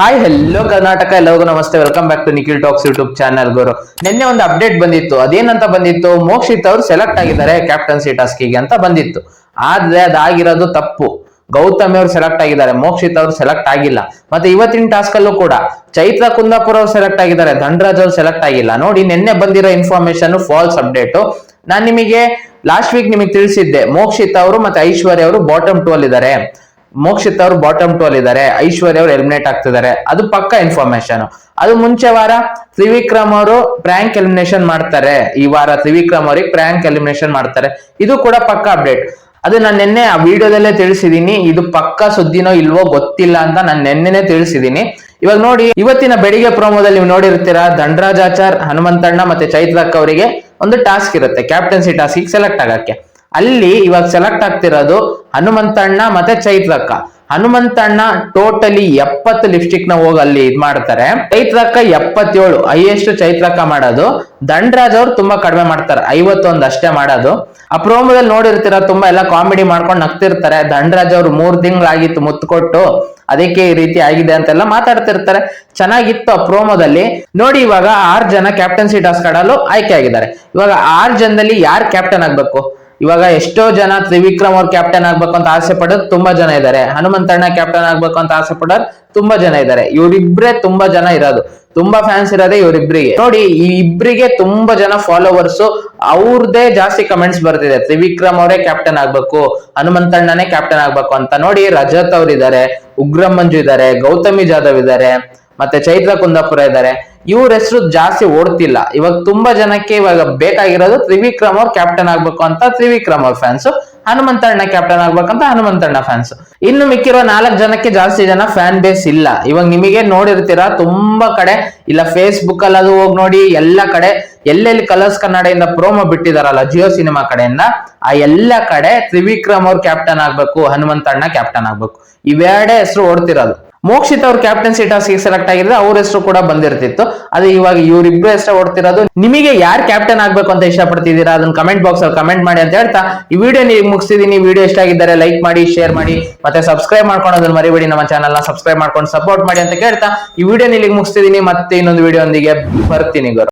Hi hello Karnataka, ಎಲ್ಲರಿಗೂ ನಮಸ್ತೆ. Welcome back to Nikhil talks YouTube channel. ಗುರು, ನಿನ್ನೆ ಒಂದು ಅಪ್ಡೇಟ್ ಬಂದಿತ್ತು. ಅದೇನಂತ ಬಂದಿತ್ತು, ಮೋಕ್ಷಿತ್ ಅವರು ಸೆಲೆಕ್ಟ್ ಆಗಿದ್ದಾರೆ ಕ್ಯಾಪ್ಟನ್ಸಿ ಟಾಸ್ಕಿಗೆ ಅಂತ ಬಂದಿತ್ತು. ಆದ್ರೆ ಅದಾಗಿರೋದು ತಪ್ಪು. ಗೌತಮಿ ಅವರು ಸೆಲೆಕ್ಟ್ ಆಗಿದ್ದಾರೆ, ಮೋಕ್ಷಿತ್ ಅವರು ಸೆಲೆಕ್ಟ್ ಆಗಿಲ್ಲ. ಮತ್ತೆ ಇವತ್ತಿನ ಟಾಸ್ಕ್ ಅಲ್ಲೂ ಕೂಡ ಚೈತ್ರ ಕುಂದಾಪುರ ಅವರು ಸೆಲೆಕ್ಟ್ ಆಗಿದ್ದಾರೆ, ಧನರಾಜ್ ಅವರು ಸೆಲೆಕ್ಟ್ ಆಗಿಲ್ಲ. ನೋಡಿ, ನಿನ್ನೆ ಬಂದಿರೋ ಇನ್ಫಾರ್ಮೇಶನ್ ಫಾಲ್ಸ್ ಅಪ್ಡೇಟ್. ನಾನು ನಿಮಗೆ ಲಾಸ್ಟ್ ವೀಕ್ ನಿಮಗೆ ತಿಳಿಸಿದ್ದೆ, ಮೋಕ್ಷಿತ್ ಅವರು ಮತ್ತೆ ಐಶ್ವರ್ಯ ಅವರು ಬಾಟಮ್ 2 ಅಲ್ಲಿ ಇದ್ದಾರೆ. ಮೋಕ್ಷಿತ್ ಅವರು ಬಾಟಮ್ 2 ಅಲ್ಲಿ ಇದ್ದಾರೆ, ಐಶ್ವರ್ಯ ಅವರು ಎಲಿಮಿನೇಟ್ ಆಗ್ತಿದ್ದಾರೆ. ಅದು ಪಕ್ಕ ಇನ್ಫಾರ್ಮೇಶನ್. ಅದು ಮುಂಚೆ ವಾರ ತ್ರಿವಿಕ್ರಮ್ ಅವರು ಪ್ರ್ಯಾಂಕ್ ಎಲಿಮಿನೇಷನ್ ಮಾಡ್ತಾರೆ. ಈ ವಾರ ತ್ರಿವಿಕ್ರಮ್ ಅವರಿಗೆ ಪ್ರ್ಯಾಂಕ್ ಎಲಿಮಿನೇಷನ್ ಮಾಡ್ತಾರೆ. ಇದು ಕೂಡ ಪಕ್ಕ ಅಪ್ಡೇಟ್. ಅದು ನಾನು ನಿನ್ನೆ ಆ ವಿಡಿಯೋದಲ್ಲೇ ತಿಳಿಸಿದೀನಿ. ಇದು ಪಕ್ಕ ಸುದ್ದಿನೋ ಇಲ್ವೋ ಗೊತ್ತಿಲ್ಲ ಅಂತ ನಾನು ನಿನ್ನೆನೆ ತಿಳಿಸಿದೀನಿ. ಇವಾಗ ನೋಡಿ, ಇವತ್ತಿನ ಬೆಳಿಗ್ಗೆ ಪ್ರೋಮೋದಲ್ಲಿ ನೀವು ನೋಡಿರ್ತೀರಾ, ಧನರಾಜಾಚಾರ್, ಹನುಮಂತಣ್ಣ ಮತ್ತೆ ಚೈತ್ರಕ್ಕ ಅವರಿಗೆ ಒಂದು ಟಾಸ್ಕ್ ಇರುತ್ತೆ, ಕ್ಯಾಪ್ಟನ್ಸಿ ಟಾಸ್ಕ್ ಸೆಲೆಕ್ಟ್ ಆಗಕ್ಕೆ. ಅಲ್ಲಿ ಇವಾಗ ಸೆಲೆಕ್ಟ್ ಆಗ್ತಿರೋದು ಹನುಮಂತಣ್ಣ ಮತ್ತೆ ಚೈತ್ರಕ್ಕ. ಹನುಮಂತಣ್ಣ ಟೋಟಲಿ 70 ಲಿಪ್ಸ್ಟಿಕ್ ನ ಹೋಗಿ ಅಲ್ಲಿ ಇದ್ ಮಾಡ್ತಾರೆ. ಚೈತ್ರಕ್ಕ 77, ಹೈಯೆಸ್ಟ್ ಚೈತ್ರಕ್ಕ ಮಾಡೋದು. ಧನರಾಜ್ ಅವ್ರು ತುಂಬಾ ಕಡಿಮೆ ಮಾಡ್ತಾರೆ, 51 ಅಷ್ಟೇ ಮಾಡೋದು. ಆ ಪ್ರೋಮೋದಲ್ಲಿ ನೋಡಿರ್ತೀರ, ತುಂಬಾ ಎಲ್ಲ ಕಾಮಿಡಿ ಮಾಡ್ಕೊಂಡು ನಗ್ತಿರ್ತಾರೆ. ಧನರಾಜ್ ಅವ್ರು 3 ತಿಂಗಳಾಗಿತ್ತು ಮುತ್ತು ಕೊಟ್ಟು, ಅದಕ್ಕೆ ಈ ರೀತಿ ಆಗಿದೆ ಅಂತೆಲ್ಲ ಮಾತಾಡ್ತಿರ್ತಾರೆ. ಚೆನ್ನಾಗಿತ್ತು ಆ ಪ್ರೋಮೋದಲ್ಲಿ. ನೋಡಿ, ಇವಾಗ 6 ಜನ ಕ್ಯಾಪ್ಟನ್ಸಿ ಟಾಸ್ಕ್ ಆಡಲು ಆಯ್ಕೆ ಆಗಿದ್ದಾರೆ. ಇವಾಗ 6 ಜನದಲ್ಲಿ ಯಾರು ಕ್ಯಾಪ್ಟನ್ ಆಗ್ಬೇಕು? ಇವಾಗ ಎಷ್ಟೋ ಜನ ತ್ರಿವಿಕ್ರಮ್ ಅವ್ರು ಕ್ಯಾಪ್ಟನ್ ಆಗ್ಬೇಕು ಅಂತ ಆಸೆ ಪಡೋದು ತುಂಬಾ ಜನ ಇದ್ದಾರೆ. ಹನುಮಂತಣ್ಣ ಕ್ಯಾಪ್ಟನ್ ಆಗ್ಬೇಕು ಅಂತ ಆಸೆ ಪಡೋರು ತುಂಬಾ ಜನ ಇದ್ದಾರೆ. ಇವರಿಬ್ರೆ ತುಂಬಾ ಜನ ಇರೋದು, ತುಂಬಾ ಫ್ಯಾನ್ಸ್ ಇರೋದೇ ಇವರಿಬ್ರಿಗೆ. ನೋಡಿ, ಈ ಇಬ್ರಿಗೆ ತುಂಬಾ ಜನ ಫಾಲೋವರ್ಸ್, ಅವ್ರದೇ ಜಾಸ್ತಿ ಕಮೆಂಟ್ಸ್ ಬರ್ತಿದೆ, ತ್ರಿವಿಕ್ರಮ್ ಅವರೇ ಕ್ಯಾಪ್ಟನ್ ಆಗ್ಬೇಕು, ಹನುಮಂತಣ್ಣನೇ ಕ್ಯಾಪ್ಟನ್ ಆಗ್ಬೇಕು ಅಂತ. ನೋಡಿ, ರಜತ್ ಅವ್ರು ಇದ್ದಾರೆ, ಉಗ್ರಂ ಮಂಜು ಇದ್ದಾರೆ, ಗೌತಮಿ ಜಾಧವ್ ಇದ್ದಾರೆ, ಮತ್ತೆ ಚೈತ್ರ ಕುಂದಾಪುರ ಇದ್ದಾರೆ. ಇವ್ರ ಹೆಸರು ಜಾಸ್ತಿ ಓಡ್ತಿಲ್ಲ. ಇವಾಗ ತುಂಬಾ ಜನಕ್ಕೆ ಇವಾಗ ಬೇಕಾಗಿರೋದು ತ್ರಿವಿಕ್ರಮ್ ಅವ್ರು ಕ್ಯಾಪ್ಟನ್ ಆಗ್ಬೇಕು ಅಂತ ತ್ರಿವಿಕ್ರಮ್ ಅವ್ರ ಫ್ಯಾನ್ಸ್, ಹನುಮಂತಣ್ಣ ಕ್ಯಾಪ್ಟನ್ ಆಗ್ಬೇಕಂತ ಹನುಮಂತಣ್ಣ ಫ್ಯಾನ್ಸ್. ಇನ್ನು ಮಿಕ್ಕಿರೋ 4 ಜನಕ್ಕೆ ಜಾಸ್ತಿ ಜನ ಫ್ಯಾನ್ ಬೇಸ್ ಇಲ್ಲ. ಇವಾಗ ನಿಮಗೆ ನೋಡಿರ್ತೀರಾ, ತುಂಬಾ ಕಡೆ ಇಲ್ಲ ಫೇಸ್ಬುಕ್ ಅಲ್ಲಿ ಅದು ಹೋಗಿ ನೋಡಿ, ಎಲ್ಲ ಕಡೆ ಎಲ್ಲೆಲ್ಲಿ ಕಲರ್ಸ್ ಕನ್ನಡದಿಂದ ಪ್ರೋಮೋ ಬಿಟ್ಟಿದಾರಲ್ಲ ಜಿಯೋ ಸಿನಿಮಾ ಕಡೆಯಿಂದ, ಆ ಎಲ್ಲ ಕಡೆ ತ್ರಿವಿಕ್ರಮ್ ಅವ್ರು ಕ್ಯಾಪ್ಟನ್ ಆಗ್ಬೇಕು, ಹನುಮಂತಣ್ಣ ಕ್ಯಾಪ್ಟನ್ ಆಗ್ಬೇಕು, ಇವೆರಡೇ ಹೆಸರು ಓಡ್ತಿರೋದು. ಮೋಕ್ಷಿತ್ ಅವ್ರ ಕ್ಯಾಪ್ಟನ್ಸಿ ಟಾಸ್ಕ್ ಸೆಲೆಕ್ಟ್ ಆಗಿದ್ರೆ ಅವ್ರ ಹೆಸರು ಕೂಡ ಬಂದಿರ್ತಿತ್ತು. ಅದು ಇವಾಗ ಇವ್ರಿಬ್ರು ಹೆಸರು ಓಡ್ತಿರೋದು. ನಿಮಗೆ ಯಾರು ಕ್ಯಾಪ್ಟನ್ ಆಗ್ಬೇಕು ಅಂತ ಇಷ್ಟಪಡ್ತಿದ್ದೀರಾ, ಅದನ್ನ ಕಮೆಂಟ್ ಬಾಕ್ಸ್ ಅಲ್ಲಿ ಕಮೆಂಟ್ ಮಾಡಿ ಅಂತ ಹೇಳ್ತಾ ಈ ವಿಡಿಯೋ ನೀವು ಮುಗಿಸ್ತಿದೀನಿ. ವಿಡಿಯೋ ಇಷ್ಟ ಆಗಿದ್ದಾರೆ ಲೈಕ್ ಮಾಡಿ, ಶೇರ್ ಮಾಡಿ, ಮತ್ತೆ ಸಬ್ಸ್ಕ್ರೈಬ್ ಮಾಡ್ಕೊಳೋದನ್ನ ಮರಿಬೇಡಿ. ನಮ್ಮ ಚಾನಲ್ ನ ಸಬ್ಸ್ಕ್ರೈಬ್ ಮಾಡ್ಕೊಂಡು ಸಪೋರ್ಟ್ ಮಾಡಿ ಅಂತ ಕೇಳ್ತಾ ಈ ವಿಡಿಯೋ ಇಲ್ಲಿಗೆ ಮುಗಿಸ್ತಿದೀನಿ. ಮತ್ತೆ ಇನ್ನೊಂದು ವಿಡಿಯೋ ಒಂದಿಗೆ ಬರ್ತೀನಿ ಗುರು.